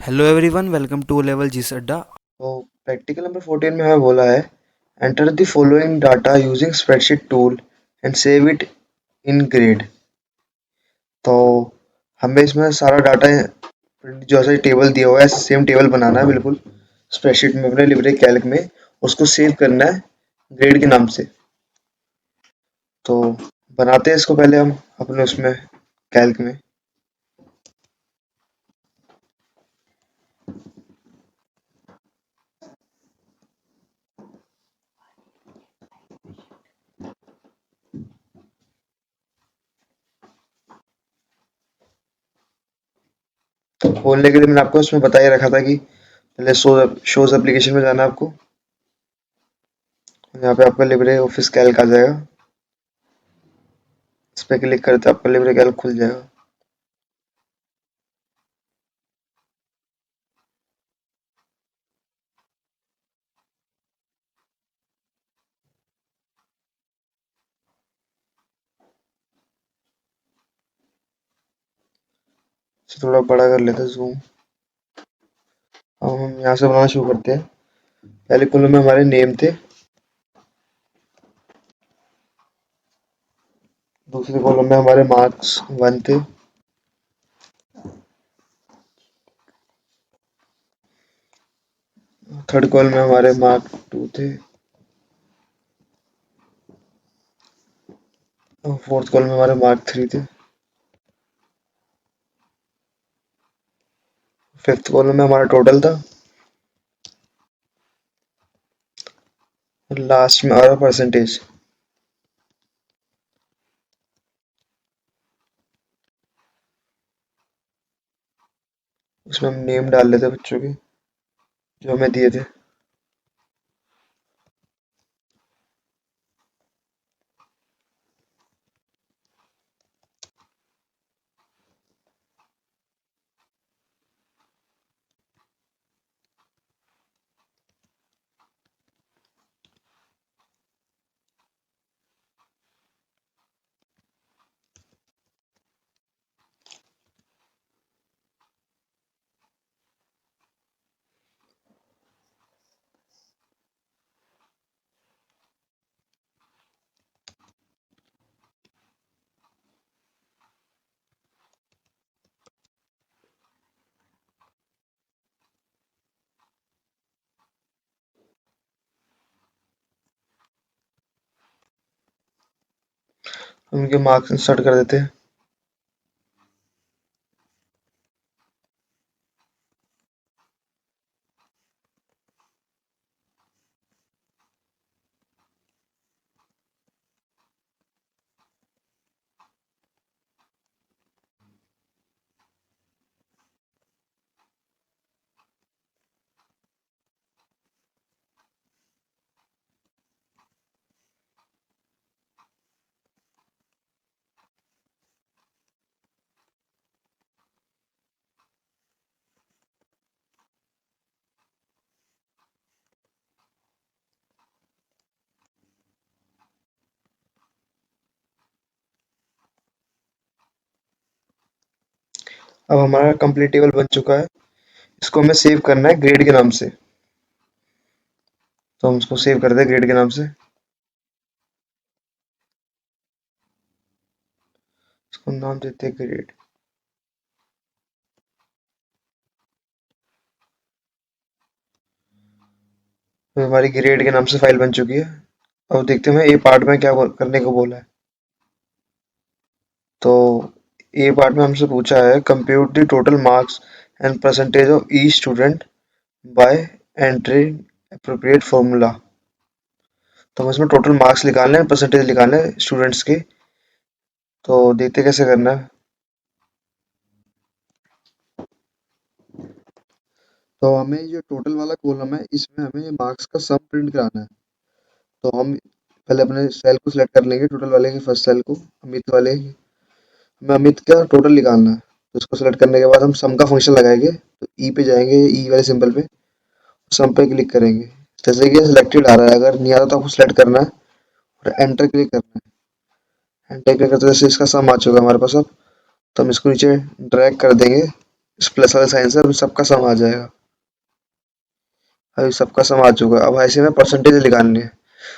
Hello everyone, welcome to level G Adda. तो practical number 14 में हमें बोला है enter the following data using spreadsheet tool and save it in grade. तो हमें इसमें सारा डाटा जो ऐसा टेबल दिया हुआ है सेम टेबल बनाना है बिल्कुल स्प्रेडशीट में अपने लिब्रे कैल्क में उसको सेव करना है ग्रेड के नाम से। तो बनाते हैं इसको पहले हम अपने उसमें कैल्क में। तो खोलने के लिए मैंने आपको उसमें बता ही रखा था कि पहले शोज एप्लीकेशन में जाना है आपको। यहाँ पे आपका लिब्रे ऑफिस कैल्क आ जाएगा। इस पर क्लिक करते आपका लिब्रे कैल्क खुल जाएगा। इसे थोड़ा बड़ा कर लेते हैं जूम। अब हम यहाँ से बनाना शुरू करते हैं। पहले कॉलम में हमारे नेम थे। दूसरे कॉलम में हमारे मार्क्स 1 थे। थर्ड कॉलम में हमारे मार्क 2 थे। और फोर्थ कॉलम में हमारे मार्क 3 थे। फिफ्थ कॉलम में हमारा टोटल था। और लास्ट में हमारा परसेंटेज। उसमें हम नेम डाल लेते बच्चों के जो हमें दिए थे। उनके मार्क्स इंसर्ट कर देते हैं। अब हमारा कंप्लीट टेबल बन चुका है। इसको हमें सेव करना है ग्रेड के नाम से। तो हम इसको सेव करते हैं ग्रेड के नाम से। इसको नाम देते हैं ग्रेड। तो हमारी ग्रेड के नाम से फाइल बन चुकी है। अब देखते हैं ये पार्ट में क्या करने को बोला है। तो ए पार्ट में हमसे पूछा है compute the total marks and percentage of each student bye entering appropriate formula. तो हम इसमें टोटल मार्क्स निकालने हैं परसेंटेज निकालने हैं स्टूडेंट्स के। तो देखते कैसे करना है। तो हमें ये टोटल वाला कॉलम है इसमें हमें ये मार्क्स का सम प्रिंट कराना है। तो हम पहले अपने सेल को सिलेक्ट कर लेंगे टोटल वाले के फर्स्ट सेल को अमित वाले। हमें अमित का टोटल निकालना है। तो इसको सिलेक्ट करने के बाद हम सम का फंक्शन लगाएंगे तो ई पे जाएंगे ई वाले सिंबल पे सम पे क्लिक करेंगे। जैसे कि सिलेक्टेड आ रहा है अगर नहीं आ रहा तो आपको सिलेक्ट करना है और एंटर क्लिक करना है। एंटर क्लिक करते जैसे इसका सम आ चुका है हमारे पास। अब तो हम इसको नीचे ड्रैग कर देंगे इस प्लस वाले साइन से अब सबका सम आ जाएगा। अभी सबका सम आ चुका है। अब ऐसे में परसेंटेज निकालनी है।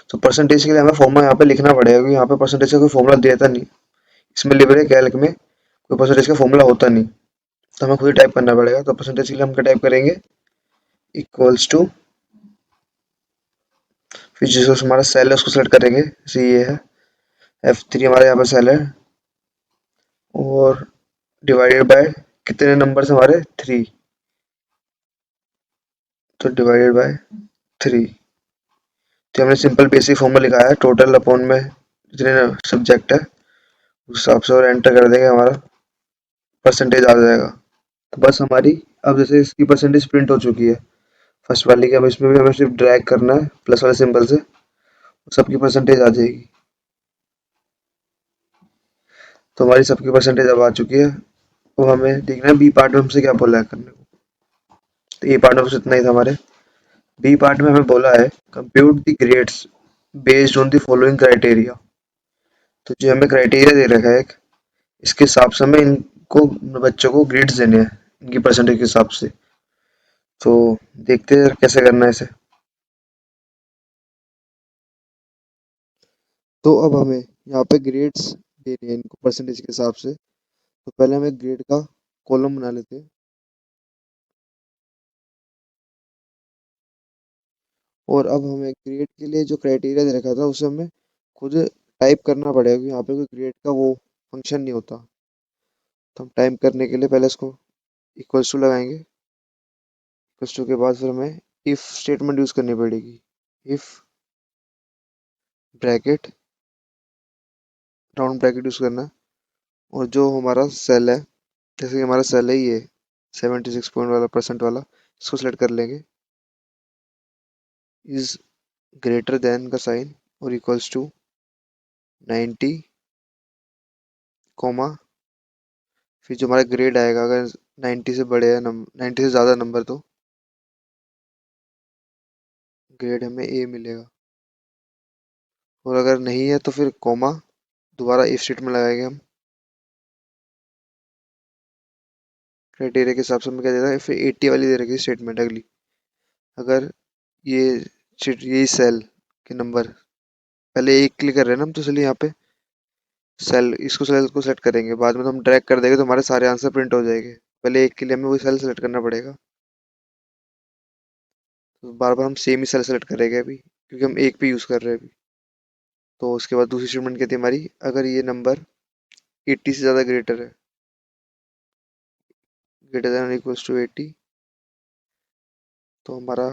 तो परसेंटेज के लिए हमें फॉर्मूला यहाँ पे लिखना पड़ेगा, क्योंकि यहाँ पे परसेंटेज का कोई फॉर्मूला देता नहीं। इसमें लिबरे कैल्क में कोई परसेंटेज का फॉर्मूला होता नहीं, तो हमें खुद ही टाइप करना पड़ेगा। तो परसेंटेज के लिए हम क्या टाइप करेंगे, इक्वल्स टू, फिर जिसको हमारा सेल है उसको सेलेक्ट करेंगे, जैसे ये है F3 हमारे यहाँ पे सेल है, और डिवाइडेड बाय कितने नंबर हमारे 3, तो डिवाइडेड बाय 3। तो हमने सिंपल बेसिक फॉर्मूला लिखा है, टोटल अपॉन में जितने सब्जेक्ट है उस हिसाब से, और एंटर कर देंगे, हमारा परसेंटेज आ जाएगा। तो बस हमारी अब जैसे इसकी परसेंटेज प्रिंट हो चुकी है फर्स्ट वाली की, अब इसमें भी हमें सिर्फ ड्रैग करना है प्लस वाले सिंबल से, सबकी परसेंटेज आ जाएगी। तो हमारी सबकी परसेंटेज अब आ चुकी है। अब हमें देखना है बी पार्ट में हमसे क्या बोला है करने को। तो ए पार्ट में बस इतना ही था हमारे। बी पार्ट में हमें बोला है compute the grades based on the following criteria. तो जो हमें क्राइटेरिया दे रखा है एक, इसके हिसाब से हमें इनको बच्चों को ग्रेड्स देने हैं इनकी परसेंटेज के हिसाब से। तो देखते हैं कैसे करना है इसे। तो अब हमें यहाँ पे ग्रेड्स देने हैं इनको परसेंटेज के हिसाब से। तो पहले हम एक ग्रेड का कॉलम बना लेते हैं, और अब हमें ग्रेड के लिए जो क्राइटेरिया दे रखा था उसे हमें खुद टाइप करना पड़ेगा, क्योंकि यहाँ पे कोई ग्रेड का वो फंक्शन नहीं होता। तो हम टाइप करने के लिए पहले इसको इक्वल्स टू लगाएंगे। इक्वल्स टू के बाद फिर हमें इफ स्टेटमेंट यूज करनी पड़ेगी। If bracket, round bracket use करना है, और जो हमारा सेल है, जैसे कि हमारा सेल है ये 76 पॉइंट वाला परसेंट वाला, इसको सिलेक्ट कर लेंगे। इज ग्रेटर देन का साइन और इक्वल्स टू 90, कॉमा, फिर जो हमारा ग्रेड आएगा, अगर 90 से बड़े है 90 से ज़्यादा नंबर, तो ग्रेड हमें ए मिलेगा। और अगर नहीं है तो फिर कॉमा, दोबारा इफ स्टेटमेंट लगाएंगे हम। क्राइटेरिया के हिसाब से हमें क्या दे रहा है, फिर 80 वाली दे रखी है स्टेटमेंट अगली। अगर ये ये सेल के नंबर पहले एक क्लिक कर रहे हैं ना हम, तो चलिए यहाँ पे सेल, इसको सेल को सेलेक्ट करेंगे, बाद में तो हम ड्रैग कर देंगे तो हमारे सारे आंसर प्रिंट हो जाएंगे। पहले एक के लिए हमें वही सेल सेलेक्ट करना पड़ेगा। तो बार बार हम सेम ही सेल सेलेक्ट करेंगे अभी, क्योंकि हम एक पे यूज़ कर रहे हैं अभी। तो उसके बाद दूसरी स्टेटमेंट कहती है हमारी, अगर ये नंबर 80 से ज़्यादा ग्रेटर है, ग्रेटर देन इक्वल्स टू 80, तो हमारा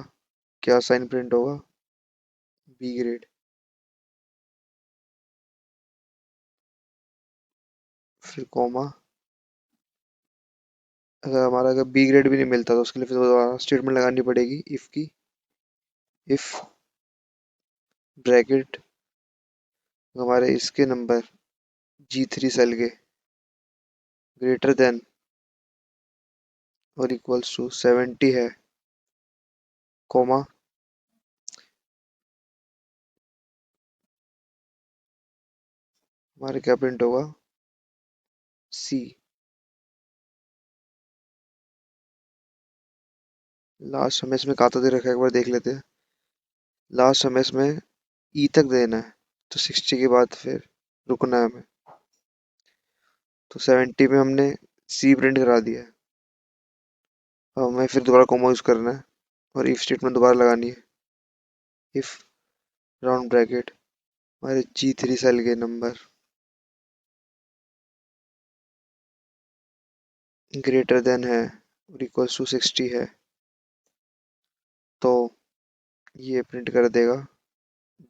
क्या साइन प्रिंट होगा, बी ग्रेड। फिर कॉमा, अगर बी ग्रेड भी नहीं मिलता तो उसके लिए फिर दोबारा स्टेटमेंट लगानी पड़ेगी इफ की। इफ ब्रैकेट हमारे इसके नंबर G3 सेल के ग्रेटर देन और इक्वल्स टू 70 है, कॉमा, हमारे क्या प्रिंट होगा, सी। लास्ट हमें इसमें खाता दे रखा है, एक बार देख लेते हैं। लास्ट हमें इसमें ई तक देना है, तो 60 के बाद फिर रुकना है हमें। तो 70 में हमने सी प्रिंट करा दिया है। अब हमें फिर दोबारा कॉमा यूज करना है, और इफ स्टेटमेंट दोबारा लगानी है। इफ राउंड ब्रैकेट हमारे G3 सेल के नंबर ग्रेटर देन है और इक्वल्स टू 60 है, तो ये प्रिंट कर देगा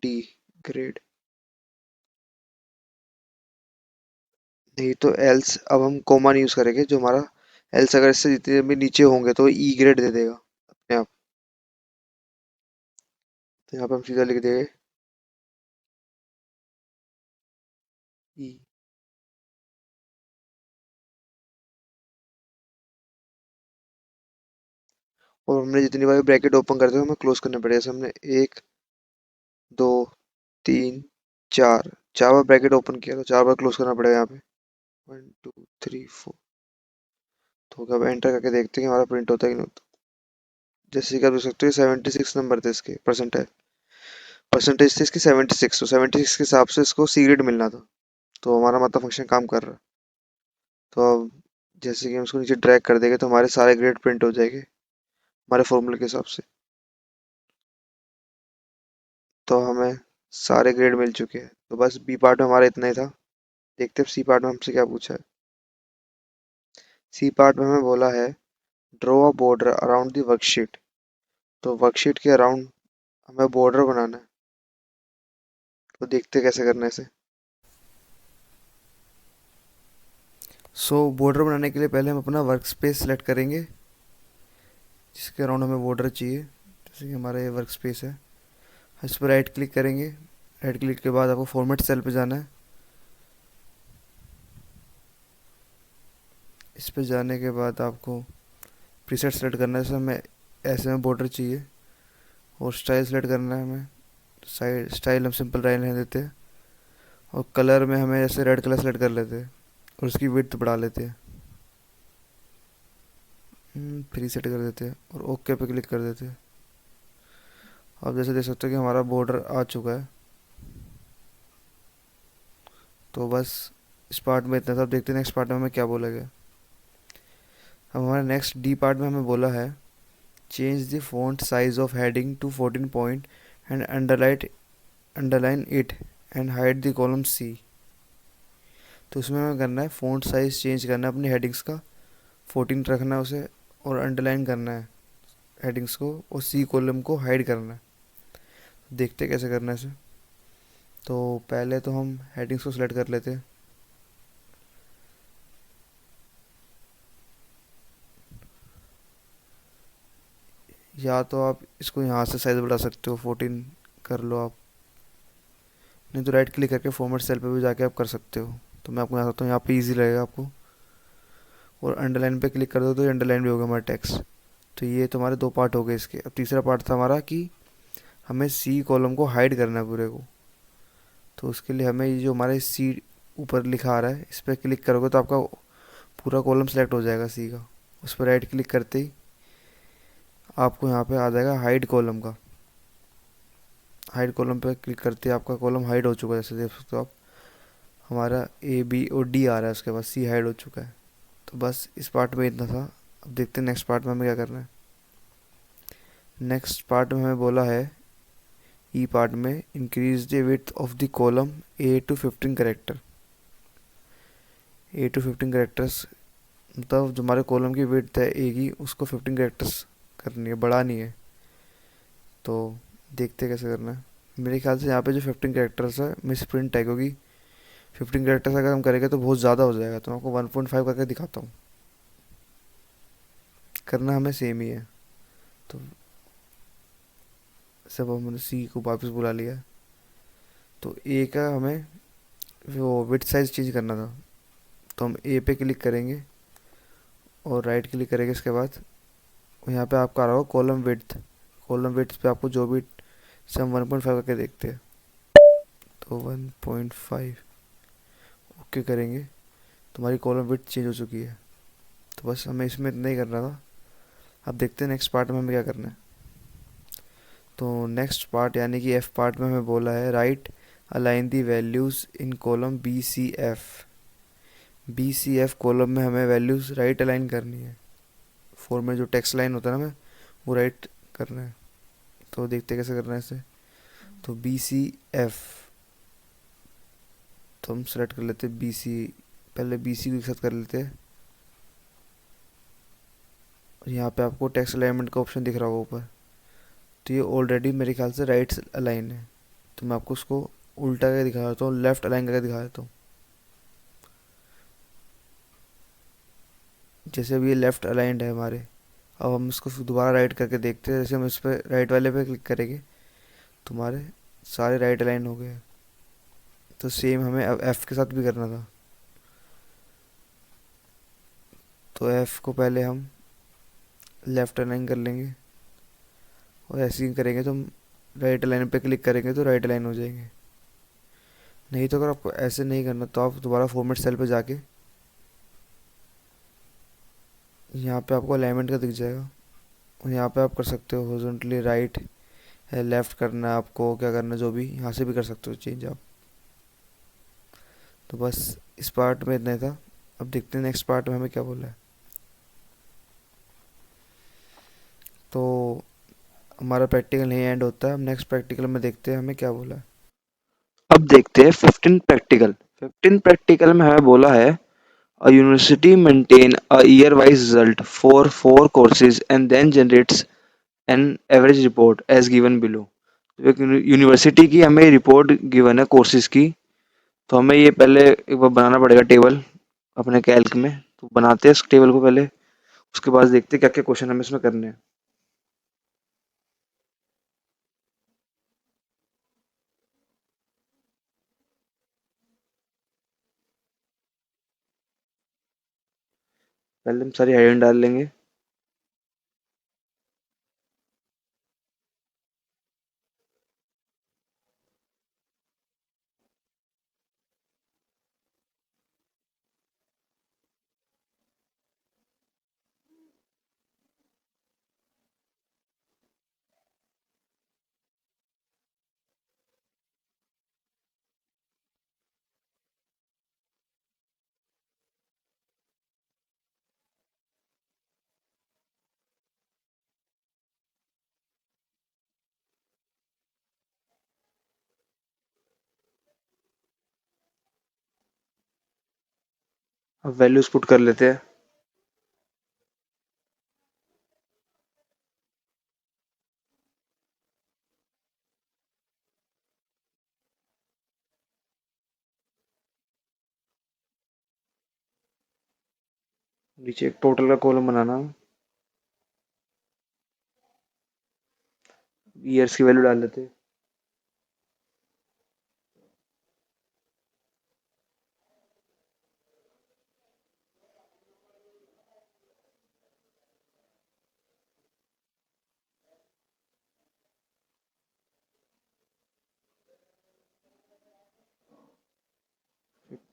डी ग्रेड। नहीं तो एल्स, अब हम कोमा नहीं यूज करेंगे, जो हमारा एल्स अगर इससे जितने भी नीचे होंगे तो ई ग्रेड दे देगा अपने आप। तो यहाँ पे हम सीधा लिख देंगे ई। और हमने जितनी बार ब्रैकेट ओपन करते हैं हमें क्लोज करने पड़ेगा। जैसे हमने एक, दो, तीन, चार, चार बार ब्रैकेट ओपन किया तो चार बार क्लोज करना पड़ेगा यहाँ पे। 1 2 3 4। तो अब एंटर करके देखते हैं कि हमारा प्रिंट होता है कि नहीं होता। जैसे कि आप देख सकते हो 76 नंबर थे इसके, परसेंटेज थी इसकी 76, तो 76 के हिसाब से इसको सी ग्रेड मिलना था। तो हमारा मतलब फंक्शन काम कर रहा है। तो अब जैसे कि हम इसको नीचे ड्रैग कर देंगे तो हमारे सारे ग्रेड प्रिंट हो जाएंगे हमारे फॉर्मूले के हिसाब से। तो हमें सारे ग्रेड मिल चुके हैं। तो बस बी पार्ट में हमारा इतना ही था। देखते हैं सी पार्ट में हमसे क्या पूछा है। सी पार्ट में हमें बोला है draw a border around the worksheet. तो वर्कशीट के अराउंड हमें बॉर्डर बनाना है। तो देखते हैं कैसे करना है इसे। बॉर्डर बनाने के लिए पहले हम अपना वर्क स्पेस सेलेक्ट करेंगे, जिसके अराउंड हमें बॉर्डर चाहिए। जैसे कि हमारा ये वर्क स्पेस है, इस पर राइट क्लिक करेंगे। राइट क्लिक के बाद आपको फॉर्मेट सेल पे जाना है। इस पे जाने के बाद आपको प्रीसेट सेलेक्ट करना है, जैसे हमें ऐसे में बॉर्डर चाहिए। और स्टाइल सेलेक्ट करना है हमें। साइड स्टाइल हम सिंपल लाइन रहने देते हैं। और कलर में हमें जैसे रेड कलर सेलेक्ट कर लेते हैं और उसकी विड्थ बढ़ा लेते हैं। प्री सेट कर देते हैं और ओके पे क्लिक कर देते हैं। आप जैसे देख सकते हो कि हमारा बॉर्डर आ चुका है। तो बस इस पार्ट में इतना था। अब देखते हैं नेक्स्ट पार्ट में हमें क्या बोला गया। अब हमारे नेक्स्ट डी पार्ट में हमें बोला है change the font size of heading to 14 point and underline it and hide the column C. तो उसमें हमें करना है फॉन्ट साइज चेंज करना है अपनी हेडिंग्स का, 14 रखना है उसे। और अंडरलाइन करना है हेडिंग्स को और सी कॉलम को हाइड करना है। देखते हैं कैसे करना है इसे। तो पहले तो हम हेडिंग्स को सिलेक्ट कर लेते हैं। या तो आप इसको यहाँ से साइज़ बढ़ा सकते हो, 14 कर लो आप। नहीं तो राइट क्लिक करके फॉर्मेट सेल पे भी जाके आप कर सकते हो। तो मैं आपको यहाँ सकता हूँ, यहाँ पे इजी रहेगा आपको। और अंडरलाइन पे क्लिक कर दो तो ये अंडरलाइन भी होगा हमारा टेक्स्ट। तो ये तुम्हारे दो पार्ट हो गए इसके। अब तीसरा पार्ट था हमारा कि हमें सी कॉलम को हाइड करना है पूरे को। तो उसके लिए हमें ये जो हमारे सी ऊपर लिखा आ रहा है इस पर क्लिक करोगे तो आपका पूरा कॉलम सेलेक्ट हो जाएगा सी का। उस पर राइट क्लिक करते ही आपको यहाँ पे आ जाएगा हाइड कॉलम का। हाइड कॉलम पे क्लिक करते ही आपका कॉलम हाइड हो चुका है, जैसे देख सकते हो आप। हमारा ए बी और डी आ रहा है, उसके बाद सी हाइड हो चुका है। तो बस इस पार्ट में इतना था। अब देखते हैं नेक्स्ट पार्ट में हमें क्या करना है। नेक्स्ट पार्ट में हमें बोला है ई पार्ट में increase the width of the column A to 15 character. A to 15 characters मतलब जो हमारे कॉलम की विड्थ है ए की, उसको 15 करेक्टर्स करनी है, बढ़ानी है। तो देखते हैं कैसे करना है। मेरे ख्याल से यहाँ पे जो 15 करेक्टर्स है मिस प्रिंट है, क्योंकि 15 करेक्टर्स अगर हम करेंगे तो बहुत ज़्यादा हो जाएगा। तो मैं आपको 1.5 करके दिखाता हूँ। करना हमें सेम ही है। तो सब हमने सी को वापस बुला लिया। तो ए का हमें वो विड्थ साइज चेंज करना था। तो हम ए पे क्लिक करेंगे और राइट क्लिक करेंगे। इसके बाद यहाँ पे आपका आ रहा होगा कॉलम विड्थ। कॉलम विड्थ पे आपको जो भी से हम 1.5 करके देखते हैं। तो 1.5 ओके करेंगे। तुम्हारी कॉलम विड्थ चेंज हो चुकी है। तो बस हमें इसमें इतना ही करना था। अब देखते हैं नेक्स्ट पार्ट में हमें क्या करना है। तो नेक्स्ट पार्ट यानी कि एफ पार्ट में हमें बोला है right align the values in column B C F. B C F column में हमें वैल्यूज़ राइट अलाइन करनी है। फोर में जो टेक्स्ट लाइन होता है ना, हमें वो राइट करना है। तो देखते हैं कैसे करना है इसे। तो बी सी एफ तो हम सेलेक्ट कर लेते हैं बी सी। पहले बी सी को एक साथ कर लेते हैं। और यहाँ पे आपको टेक्स्ट अलाइनमेंट का ऑप्शन दिख रहा होगा ऊपर। तो ये ऑलरेडी मेरे ख्याल से राइट अलाइन है। तो मैं आपको उसको उल्टा करके दिखा देता हूँ, लेफ्ट अलाइन करके दिखा देता हूँ। जैसे अभी ये लेफ्ट अलाइंड है हमारे। अब हम इसको दोबारा राइट करके देखते हैं। जैसे हम इस पर राइट वाले पे क्लिक करेंगे तुम्हारे सारे राइट अलाइन हो गए। तो सेम हमें अब एफ़ के साथ भी करना था। तो एफ़ को पहले हम लेफ़्ट अलाइन कर लेंगे और ऐसे ही करेंगे तो हम राइट अलाइन पे क्लिक करेंगे तो राइट अलाइन हो जाएंगे। नहीं तो अगर आपको ऐसे नहीं करना तो आप दोबारा फॉर्मेट सेल पे जाके यहाँ पे आपको अलाइनमेंट का दिख जाएगा, और यहाँ पे आप कर सकते हो हॉरिजॉन्टली राइट है, लेफ़्ट करना है आपको, क्या करना है, जो भी यहाँ से भी कर सकते हो चेंज आप। तो बस इस पार्ट में इतना ही था। अब देखते हैं नेक्स्ट पार्ट में हमें क्या बोला है। तो हमारा प्रैक्टिकल यहीं एंड होता है। अब नेक्स्ट प्रैक्टिकल में देखते हैं हमें क्या बोला है। अब देखते हैं 15 प्रैक्टिकल। 15 प्रैक्टिकल में हमें बोला है a university maintain a year wise result for 4 courses and then generates an average report as given below। तो एक यूनिवर्सिटी की हमें रिपोर्ट गिवन है कोर्सेज की, तो हमें ये पहले एक बार बनाना पड़ेगा टेबल अपने कैल्क में। तो बनाते हैं इस टेबल को पहले, उसके बाद देखते हैं क्या क्या क्वेश्चन हमें इसमें करने हैं। पहले हम सारी हेडिंग डाल लेंगे। अब वैल्यूज पुट कर लेते हैं। नीचे एक टोटल का कॉलम बनाना, ईयर्स की वैल्यू डाल देते हैं।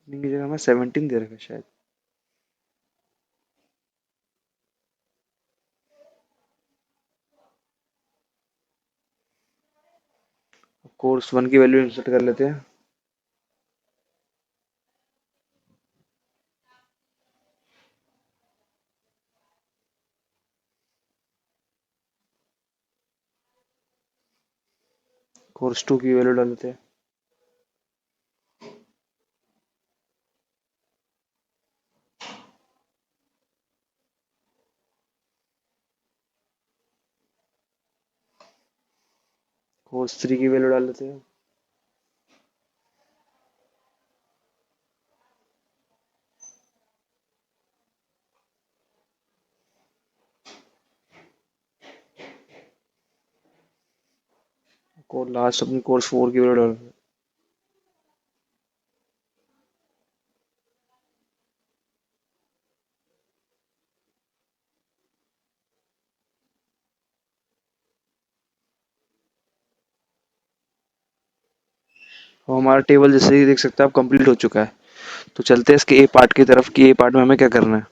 इतनी की जगह हमें 17 दे रखा है शायद। कोर्स वन की वैल्यू इंसर्ट कर लेते हैं। कोर्स टू की वैल्यू डाल देते हैं। कोर्स थ्री की वैल्यू डाल देते हैं। और लास्ट अपनी कोर्स फोर की वैल्यू डाल देते हैं। और हमारा टेबल जैसे ही देख सकते हैं आप कंप्लीट हो चुका है। तो चलते हैं इसके ए पार्ट की तरफ कि ए पार्ट में हमें क्या करना है।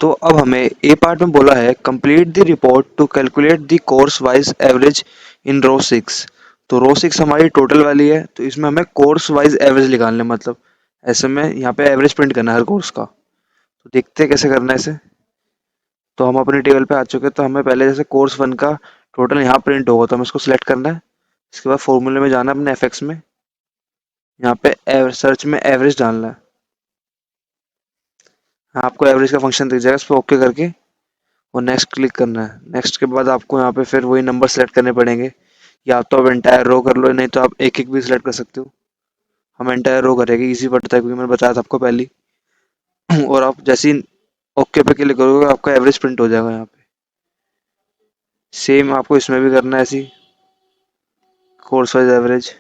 तो अब हमें ए पार्ट में बोला है complete the report to calculate the course wise average in row 6। तो रो 6 हमारी टोटल वाली है, तो इसमें हमें कोर्स वाइज एवरेज निकालना है, मतलब ऐसे में यहाँ पे एवरेज प्रिंट करना है हर कोर्स का। तो देखते हैं कैसे करना है इसे। तो हम अपने टेबल पे आ चुके हैं, तो हमें पहले जैसे कोर्स वन का टोटल यहाँ प्रिंट होगा तो हमें इसको सिलेक्ट करना है। इसके बाद फॉर्मूले में जाना है अपने एफएक्स में, यहाँ पे सर्च में एवरेज डालना है। हाँ, आपको एवरेज का फंक्शन दिख जाएगा, इस पर ओके करके और नेक्स्ट क्लिक करना है। नेक्स्ट के बाद आपको यहाँ पे फिर वही नंबर सेलेक्ट करने पड़ेंगे, या तो आप एंटायर रो कर लो, नहीं तो आप एक एक भी सिलेक्ट कर सकते हो। हम एंटायर रो करेंगे, इजी पड़ता है क्योंकि मैंने बताया था आपको पहले ही। और आप जैसे ही ओके पे क्लिक करोगे आपका एवरेज प्रिंट हो जाएगा यहाँ पे। सेम आपको इसमें भी करना है ऐसी, कोर्स वाइज एवरेज।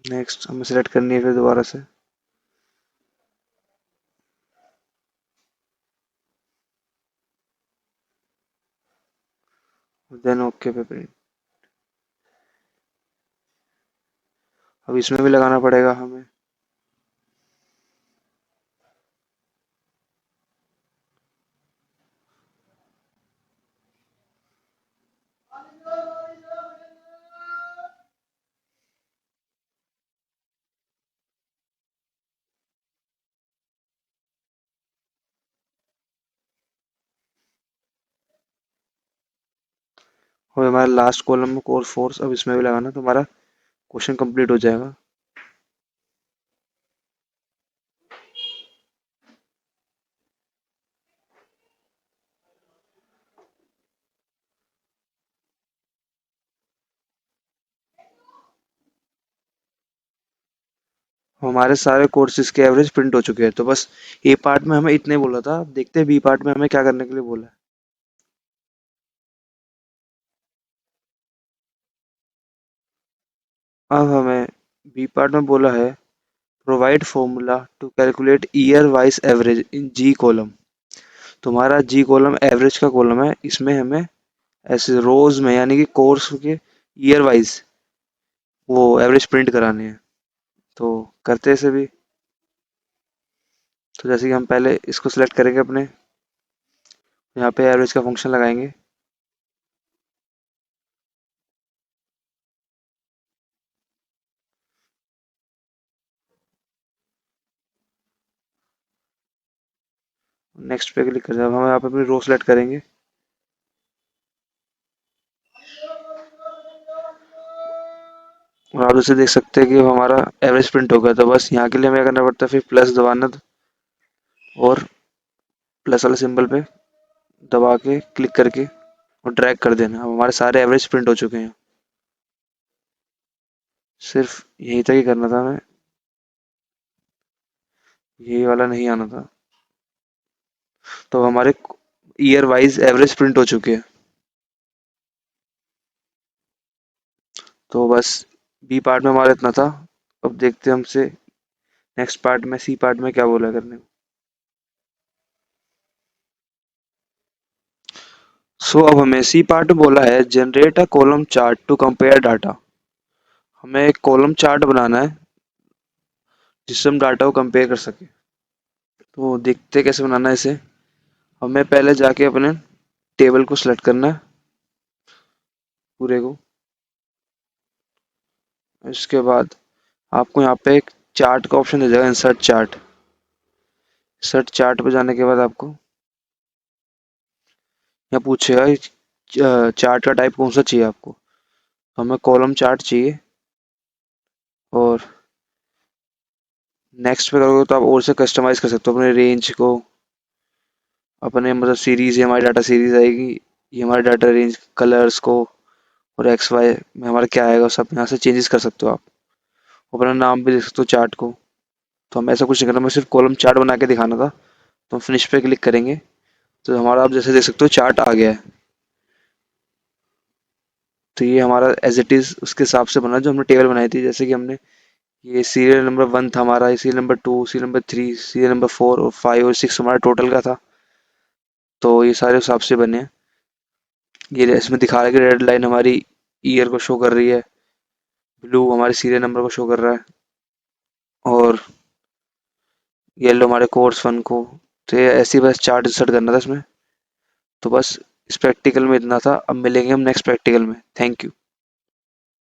नेक्स्ट हमें सिलेक्ट करनी है फिर दोबारा से। ओके पे प्रिंट। अब इसमें भी लगाना पड़ेगा हमें। और हमारा लास्ट कॉलम में कोर फोर्स, अब इसमें भी लगाना, तो हमारा क्वेश्चन कंप्लीट हो जाएगा। हमारे सारे कोर्सेज के एवरेज प्रिंट हो चुके हैं, तो बस ए पार्ट में हमें इतने बोला था। अब देखते हैं बी पार्ट में हमें क्या करने के लिए बोला है। अब हमें बी पार्ट में बोला है provide formula to calculate year wise average in G column. तुम्हारा जी कॉलम एवरेज का कॉलम है, इसमें हमें ऐसे रोज में यानी कि कोर्स के ईयर वाइज वो एवरेज प्रिंट कराने हैं। तो करते हैं इसे भी। तो जैसे कि हम पहले इसको सिलेक्ट करेंगे अपने, यहाँ पे एवरेज का फंक्शन लगाएंगे। नेक्स्ट पे क्लिक कर जब हम यहाँ पे अपनी रो सेलेक्ट करेंगे, और आप जैसे देख सकते हैं कि अब हमारा एवरेज प्रिंट हो गया। तो बस यहाँ के लिए हमें क्या करना पड़ता है, फिर प्लस दबाना और प्लस वाले सिंबल पे दबा के क्लिक करके और ड्रैग कर देना। अब हमारे सारे एवरेज प्रिंट हो चुके हैं। सिर्फ यहीं तक ही करना था हमें, यही वाला नहीं आना था। तो हमारे ईयर वाइज एवरेज प्रिंट हो चुके हैं। तो बस बी पार्ट में हमारा इतना था। अब देखते हैं हमसे नेक्स्ट पार्ट में, सी पार्ट में क्या बोला है करने को। सो अब हमें सी पार्ट में बोला है generate a column chart to compare data. हमें एक कॉलम चार्ट बनाना है जिससे हम डाटा को कंपेयर कर सके। तो देखते हैं कैसे बनाना है इसे। हमें पहले जाके अपने टेबल को सिलेक्ट करना है पूरे को। इसके बाद आपको यहाँ पे एक चार्ट का ऑप्शन दे जाएगा, इंसर्ट चार्ट। इंसर्ट चार्ट पे जाने के बाद आपको यहाँ पूछेगा चार्ट का टाइप कौन सा चाहिए आपको। तो हमें कॉलम चार्ट चाहिए। और नेक्स्ट पे करोगे तो आप और से कस्टमाइज कर सकते हो अपने रेंज को, अपने मतलब सीरीज, ये हमारी डाटा सीरीज आएगी, ये हमारे डाटा रेंज कलर्स को, और एक्स वाई में हमारा क्या आएगा सब यहाँ से चेंजेस कर सकते हो आप। अपना नाम भी देख सकते हो चार्ट को। तो हम ऐसा कुछ नहीं करना, मैं सिर्फ कॉलम चार्ट बना के दिखाना था। तो हम फिनिश पे क्लिक करेंगे तो हमारा आप जैसे देख सकते हो चार्ट आ गया है। तो ये हमारा एज इट इज़ उसके हिसाब से बना जो हमने टेबल बनाई थी। जैसे कि हमने ये सीरियल नंबर 1 था हमारा, serial number 2, serial number 3, serial number 4 और 5 और 6 हमारा टोटल का था। तो ये सारे हिसाब से बने हैं। ये इसमें दिखा रहा है कि रेड लाइन हमारी ईयर को शो कर रही है, ब्लू हमारे सीरियल नंबर को शो कर रहा है, और येलो हमारे कोर्स 1 को। तो ये ऐसे ही बस चार्ट इंसर्ट करना था इसमें। तो बस इस प्रैक्टिकल में इतना था। अब मिलेंगे हम नेक्स्ट प्रैक्टिकल में। Thank you.